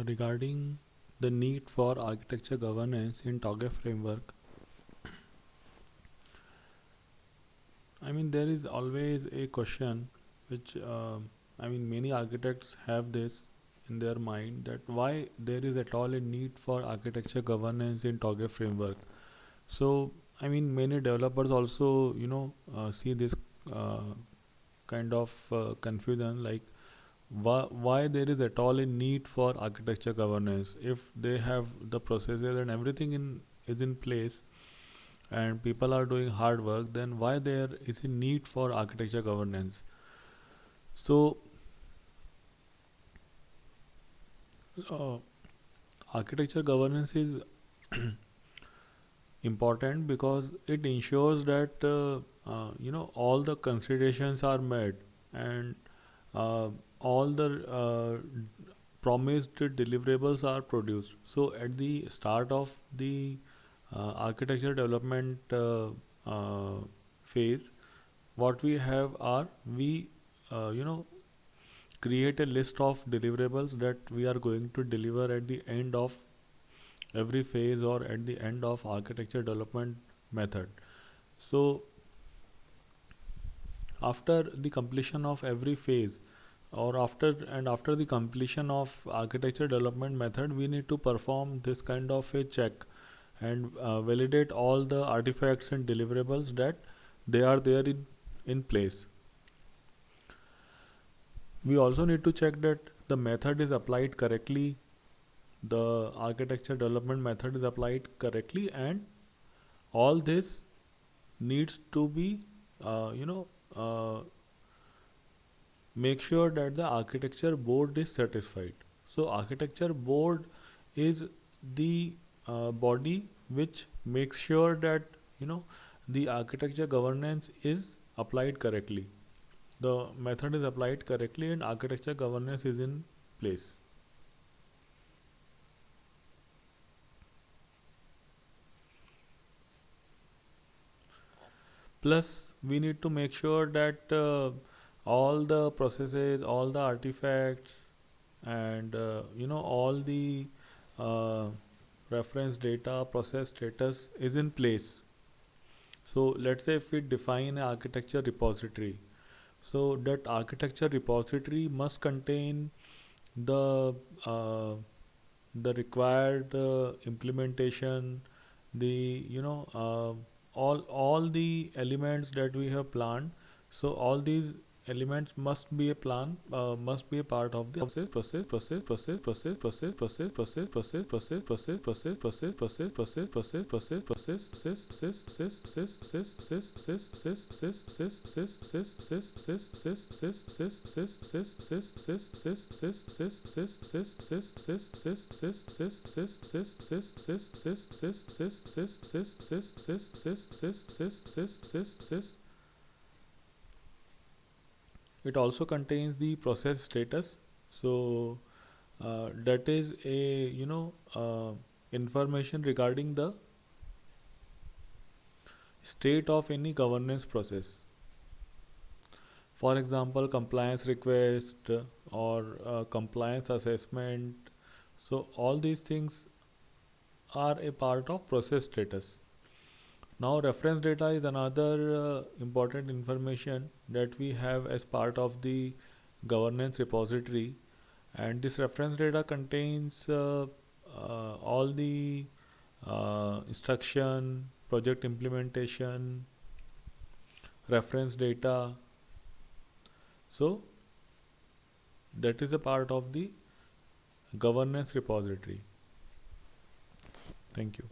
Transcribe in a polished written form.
Regarding the need for architecture governance in TOGAF framework, I mean, there is always a question which, many architects have this in their mind, that why there is at all a need for architecture governance in TOGAF framework. So, many developers also, see this uh, kind of confusion, like why there is at all a need for architecture governance if they have the processes and everything in is in place and people are doing hard work, then why there is a need for architecture governance. So uh, architecture governance is important because it ensures that all the considerations are met and uh, all the promised deliverables are produced. So at the start of the architecture development phase, what we have are we you know create a list of deliverables that we are going to deliver at the end of every phase or at the end of architecture development method. So after the completion of every phase, or after the completion of architecture development method, we need to perform this kind of a check and validate all the artifacts and deliverables that they are there in place. We also need to check that the method is applied correctly, the architecture development method is applied correctly, and all this needs to be uh, you know uh, make sure that the architecture board is satisfied. So architecture board is the body which makes sure that the architecture governance is applied correctly, the method is applied correctly, and architecture governance is in place. Plus we need to make sure that all the processes, all the artifacts, and all the uh, reference data, process status is in place. So let's say if we define an architecture repository, so that architecture repository must contain the uh, the required implementation, the all the elements that we have planned. So all these elements must be a plan, must be a part of the process. It also contains the process status. So that is a information regarding the state of any governance process. For example, compliance request or compliance assessment. So all these things are a part of process status. Now reference data is another important information that we have as part of the governance repository, and this reference data contains all the instruction, project implementation, reference data. So that is a part of the governance repository. Thank you.